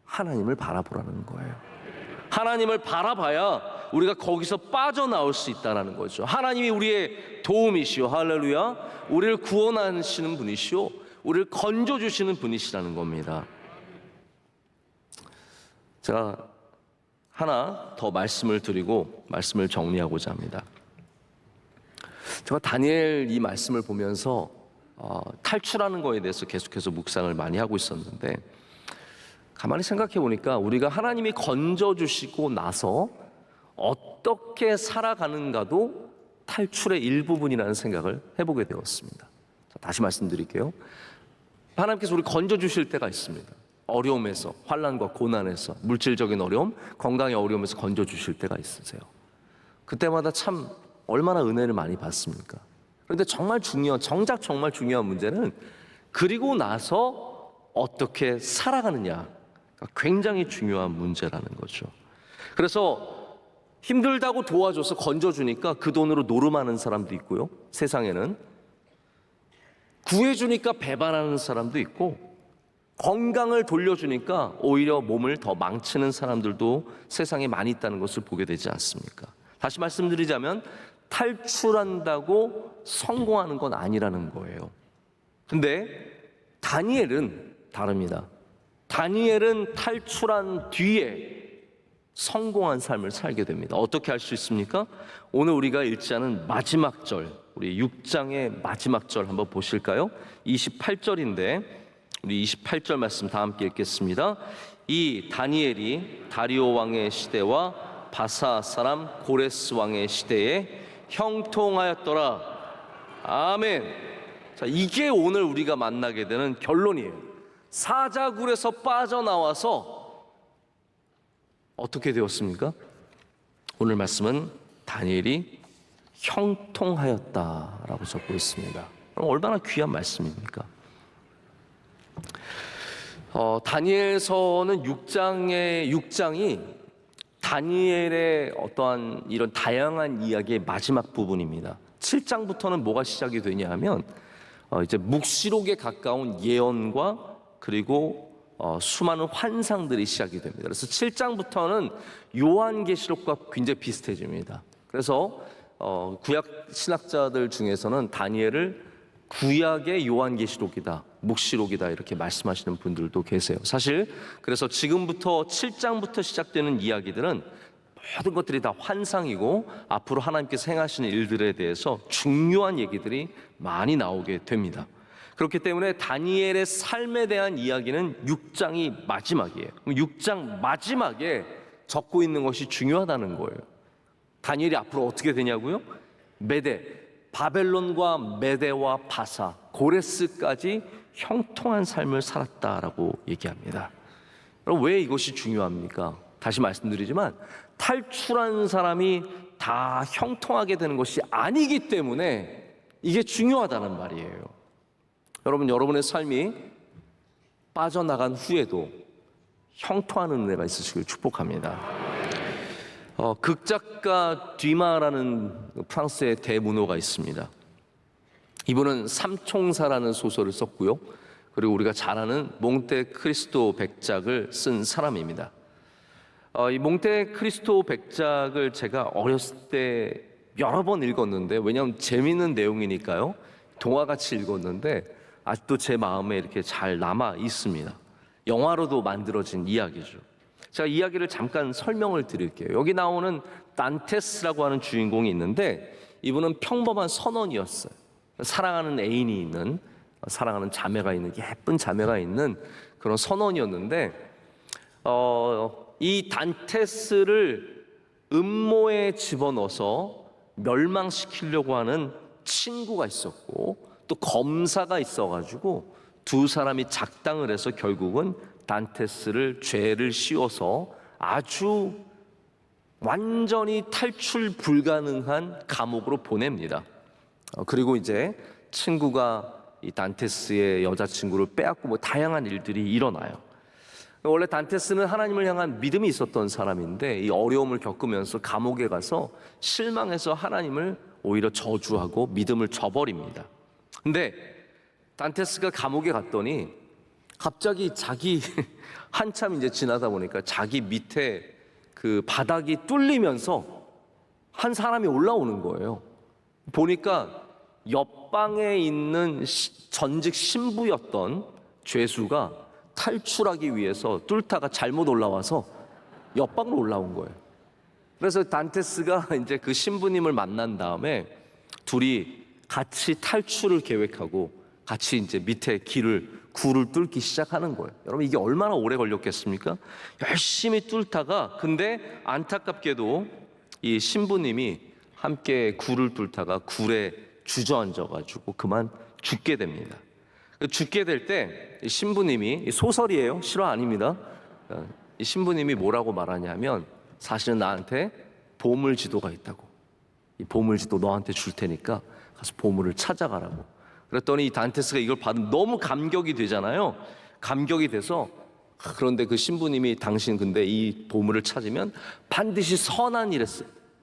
하나님을 바라보라는 거예요. 하나님을 바라봐야 우리가 거기서 빠져나올 수 있다는 거죠. 하나님이 우리의 도움이시오. 할렐루야. 우리를 구원하시는 분이시오. 우리를 건져주시는 분이시라는 겁니다. 제가 하나 더 말씀을 드리고 말씀을 정리하고자 합니다. 제가 다니엘 이 말씀을 보면서 탈출하는 거에 대해서 계속해서 묵상을 많이 하고 있었는데, 가만히 생각해 보니까 우리가 하나님이 건져주시고 나서 어떻게 살아가는가도 탈출의 일부분이라는 생각을 해보게 되었습니다. 다시 말씀드릴게요. 하나님께서 우리 건져주실 때가 있습니다. 어려움에서, 환난과 고난에서, 물질적인 어려움, 건강의 어려움에서 건져주실 때가 있으세요. 그때마다 참 얼마나 은혜를 많이 받습니까? 그런데 정작 정말 중요한 문제는 그리고 나서 어떻게 살아가느냐, 굉장히 중요한 문제라는 거죠. 그래서 힘들다고 도와줘서 건져주니까 그 돈으로 노름하는 사람도 있고요, 세상에는 구해주니까 배반하는 사람도 있고, 건강을 돌려주니까 오히려 몸을 더 망치는 사람들도 세상에 많이 있다는 것을 보게 되지 않습니까? 다시 말씀드리자면 탈출한다고 성공하는 건 아니라는 거예요. 근데 다니엘은 다릅니다. 다니엘은 탈출한 뒤에 성공한 삶을 살게 됩니다. 어떻게 할 수 있습니까? 오늘 우리가 읽지 않은 마지막 절, 우리 6장의 마지막 절 한번 보실까요? 28절인데 우리 28절 말씀 다 함께 읽겠습니다. 이 다니엘이 다리오 왕의 시대와 바사 사람 고레스 왕의 시대에 형통하였더라. 아멘. 자, 이게 오늘 우리가 만나게 되는 결론이에요. 사자굴에서 빠져나와서 어떻게 되었습니까? 오늘 말씀은 다니엘이 형통하였다라고 적고 있습니다. 그럼 얼마나 귀한 말씀입니까? 다니엘서는 6장이 다니엘의 어떠한 이런 다양한 이야기의 마지막 부분입니다. 7장부터는 뭐가 시작이 되냐 하면 이제 묵시록에 가까운 예언과 그리고 수많은 환상들이 시작이 됩니다. 그래서 7장부터는 요한계시록과 굉장히 비슷해집니다. 그래서 구약 신학자들 중에서는 다니엘을 구약의 요한계시록이다, 묵시록이다 이렇게 말씀하시는 분들도 계세요. 사실 그래서 지금부터 7장부터 시작되는 이야기들은 모든 것들이 다 환상이고 앞으로 하나님께서 행하시는 일들에 대해서 중요한 얘기들이 많이 나오게 됩니다. 그렇기 때문에 다니엘의 삶에 대한 이야기는 6장이 마지막이에요. 6장 마지막에 적고 있는 것이 중요하다는 거예요. 다니엘이 앞으로 어떻게 되냐고요? 바벨론과 메대와 바사, 고레스까지 형통한 삶을 살았다라고 얘기합니다. 그럼 왜 이것이 중요합니까? 다시 말씀드리지만 탈출한 사람이 다 형통하게 되는 것이 아니기 때문에 이게 중요하다는 말이에요. 여러분의 삶이 빠져나간 후에도 형통하는 은혜가 있으시길 축복합니다. 극작가 뒤마라는 프랑스의 대문호가 있습니다. 이분은 삼총사라는 소설을 썼고요, 그리고 우리가 잘 아는 몽테크리스토 백작을 쓴 사람입니다. 이 몽테크리스토 백작을 제가 어렸을 때 여러 번 읽었는데, 왜냐하면 재미있는 내용이니까요, 동화같이 읽었는데 아직도 제 마음에 이렇게 잘 남아 있습니다. 영화로도 만들어진 이야기죠. 제가 이야기를 잠깐 설명을 드릴게요. 여기 나오는 단테스라고 하는 주인공이 있는데, 이분은 평범한 선원이었어요. 사랑하는 애인이 있는, 사랑하는 자매가 있는, 예쁜 자매가 있는 그런 선원이었는데, 이 단테스를 음모에 집어넣어서 멸망시키려고 하는 친구가 있었고 또 검사가 있어가지고 두 사람이 작당을 해서 결국은 단테스를 죄를 씌워서 아주 완전히 탈출 불가능한 감옥으로 보냅니다. 그리고 이제 친구가 이 단테스의 여자친구를 빼앗고 뭐 다양한 일들이 일어나요. 원래 단테스는 하나님을 향한 믿음이 있었던 사람인데 이 어려움을 겪으면서 감옥에 가서 실망해서 하나님을 오히려 저주하고 믿음을 저버립니다. 근데 단테스가 감옥에 갔더니 갑자기 자기 한참 이제 지나다 보니까 자기 밑에 그 바닥이 뚫리면서 한 사람이 올라오는 거예요. 보니까 옆방에 있는 전직 신부였던 죄수가 탈출하기 위해서 뚫다가 잘못 올라와서 옆방으로 올라온 거예요. 그래서 단테스가 이제 그 신부님을 만난 다음에 둘이 같이 탈출을 계획하고 같이 이제 밑에 굴을 뚫기 시작하는 거예요. 여러분 이게 얼마나 오래 걸렸겠습니까? 열심히 뚫다가 근데 안타깝게도 이 신부님이 함께 굴을 뚫다가 굴에 주저앉아가지고 그만 죽게 됩니다. 죽게 될 때 신부님이 소설이에요. 실화 아닙니다. 이 신부님이 뭐라고 말하냐면 사실은 나한테 보물지도가 있다고. 이 보물지도 너한테 줄 테니까 가서 보물을 찾아가라고. 그랬더니 이 단테스가 이걸 받으면 너무 감격이 되잖아요. 감격이 돼서 그런데 그 신부님이 당신 근데 이 보물을 찾으면 반드시 선한 일에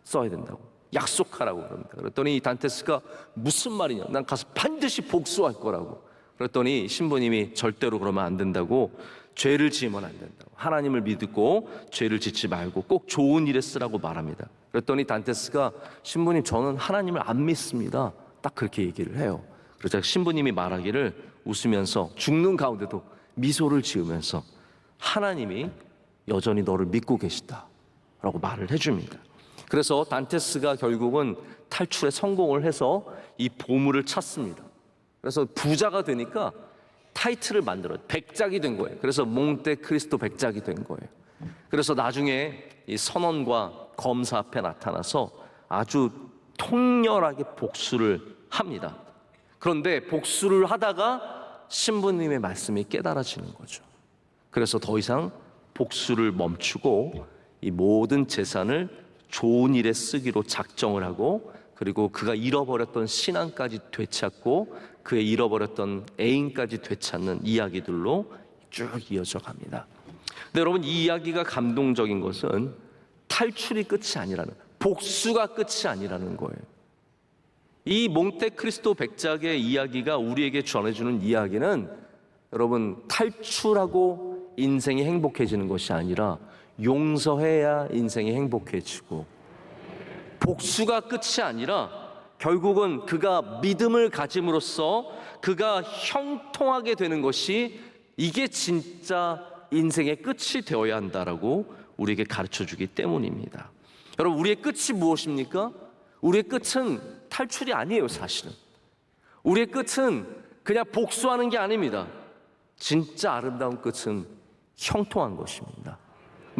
써야 된다고. 약속하라고 그럽니다. 그랬더니 이 단테스가 무슨 말이냐? 난 가서 반드시 복수할 거라고. 그랬더니 신부님이 절대로 그러면 안 된다고. 죄를 지으면 안 된다고. 하나님을 믿고 죄를 짓지 말고 꼭 좋은 일에 쓰라고 말합니다. 그랬더니 단테스가 신부님 저는 하나님을 안 믿습니다. 딱 그렇게 얘기를 해요. 그러자 신부님이 말하기를 웃으면서 죽는 가운데도 미소를 지으면서 하나님이 여전히 너를 믿고 계시다라고 말을 해줍니다. 그래서 단테스가 결국은 탈출에 성공을 해서 이 보물을 찾습니다. 그래서 부자가 되니까 타이틀을 만들어요. 백작이 된 거예요. 그래서 몬테크리스토 백작이 된 거예요. 그래서 나중에 이 선원과 검사 앞에 나타나서 아주 통렬하게 복수를 합니다. 그런데 복수를 하다가 신부님의 말씀이 깨달아지는 거죠. 그래서 더 이상 복수를 멈추고 이 모든 재산을 좋은 일에 쓰기로 작정을 하고 그리고 그가 잃어버렸던 신앙까지 되찾고 그의 잃어버렸던 애인까지 되찾는 이야기들로 쭉 이어져 갑니다. 근데 여러분 이 이야기가 감동적인 것은 탈출이 끝이 아니라는 복수가 끝이 아니라는 거예요. 이 몬테크리스토 백작의 이야기가 우리에게 전해주는 이야기는 여러분 탈출하고 인생이 행복해지는 것이 아니라 용서해야 인생이 행복해지고 복수가 끝이 아니라 결국은 그가 믿음을 가짐으로써 그가 형통하게 되는 것이 이게 진짜 인생의 끝이 되어야 한다라고 우리에게 가르쳐주기 때문입니다. 여러분 우리의 끝이 무엇입니까? 우리의 끝은 탈출이 아니에요. 사실은 우리의 끝은 그냥 복수하는 게 아닙니다. 진짜 아름다운 끝은 형통한 것입니다.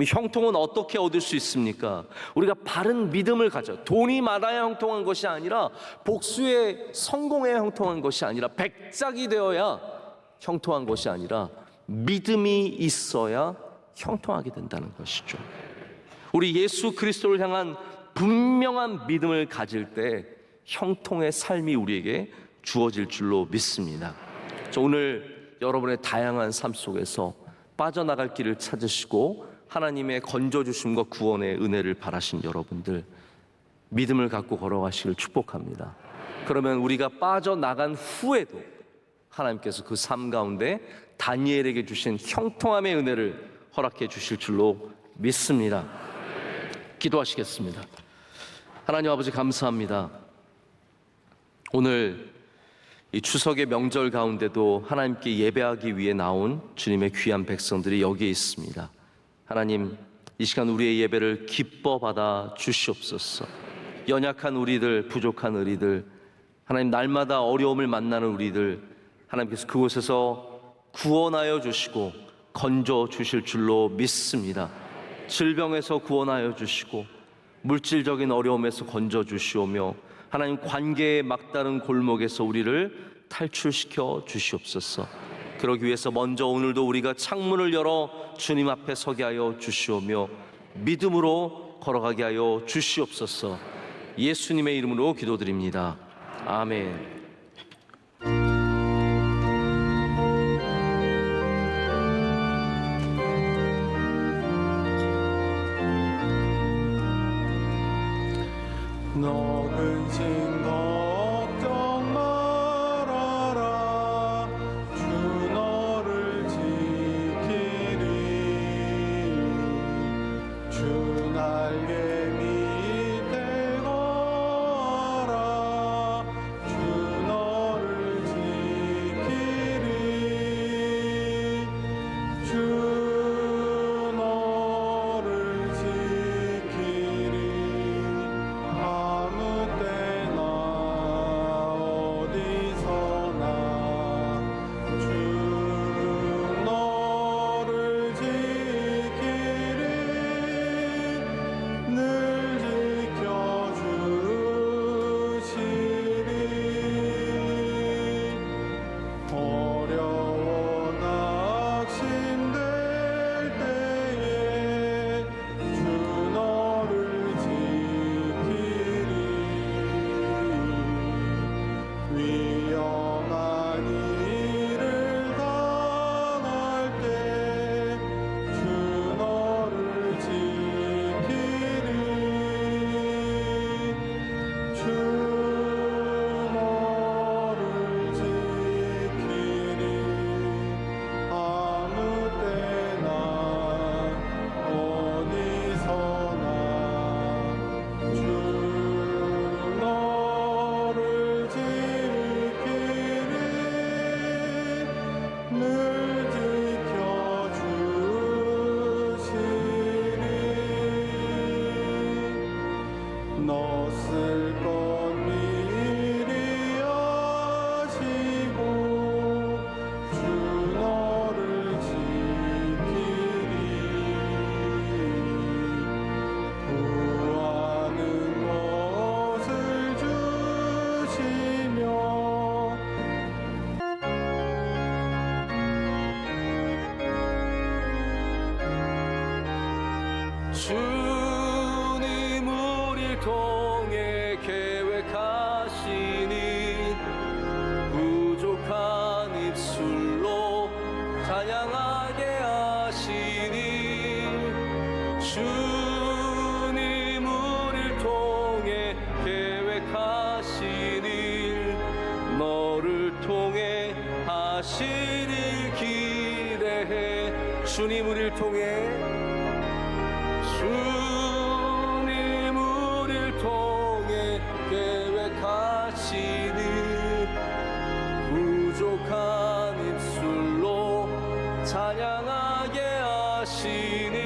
형통은 어떻게 얻을 수 있습니까? 우리가 바른 믿음을 가져 돈이 많아야 형통한 것이 아니라 복수에 성공해야 형통한 것이 아니라 백작이 되어야 형통한 것이 아니라 믿음이 있어야 형통하게 된다는 것이죠. 우리 예수 그리스도를 향한 분명한 믿음을 가질 때 형통의 삶이 우리에게 주어질 줄로 믿습니다. 오늘 여러분의 다양한 삶 속에서 빠져나갈 길을 찾으시고 하나님의 건져주심과 구원의 은혜를 바라신 여러분들 믿음을 갖고 걸어가시길 축복합니다. 그러면 우리가 빠져나간 후에도 하나님께서 그 삶 가운데 다니엘에게 주신 형통함의 은혜를 허락해 주실 줄로 믿습니다. 기도하시겠습니다. 하나님 아버지 감사합니다. 오늘 이 추석의 명절 가운데도 하나님께 예배하기 위해 나온 주님의 귀한 백성들이 여기에 있습니다. 하나님 이 시간 우리의 예배를 기뻐 받아 주시옵소서. 연약한 우리들, 부족한 우리들, 하나님 날마다 어려움을 만나는 우리들 하나님께서 그곳에서 구원하여 주시고 건져 주실 줄로 믿습니다. 질병에서 구원하여 주시고 물질적인 어려움에서 건져 주시오며 하나님 관계의 막다른 골목에서 우리를 탈출시켜 주시옵소서. 그러기 위해서 먼저 오늘도 우리가 창문을 열어 주님 앞에 서게 하여 주시오며 믿음으로 걸어가게 하여 주시옵소서. 예수님의 이름으로 기도드립니다. 아멘. 너 근심 걱정 말아라. 주 너를 지키리. 주 날개 밑에 거하라. 주 너를 지키리. 주 너를 지키리. 아무 때나 어디서나 주 너를 지키리. 늘 지켜주시리. 어려워 낙심될 때에 주 너를 지키리. 위험한 일을 당할 때 주 너를 지키리. 주 너를 지키리. 아무 때나 어디서나 주 너를 지키리. 늘 지켜주시리. 너 쓸 것 미리 아시고 주 너를 지키리. 구하는 것을 주시며 주님 우리를 통해 계획하시니 부족한 입술로 찬양하게 하시니 주님 우리를 통해 계획하시니 너를 통해 하시길 기대해. 주님 우리를 통해 주님 우리를 통해 계획하시니 부족한 입술로 찬양하게 하시니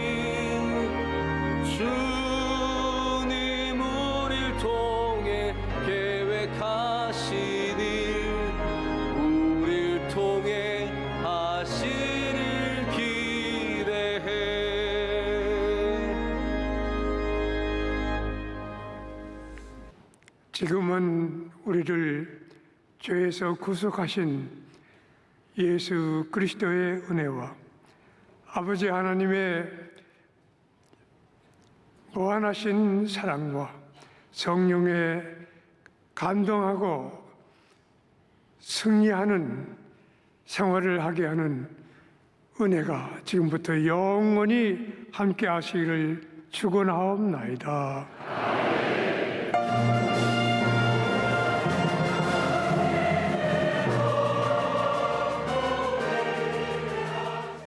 주님 우리를 통해 계획하시니 우리를 통해 하시를 기대해. 지금은 우리를 죄에서 구속하신 예수 그리스도의 은혜와 아버지 하나님의 무한하신 사랑과 성령의 감동하고 승리하는 생활을 하게 하는 은혜가 지금부터 영원히 함께 하시기를 축원하옵나이다.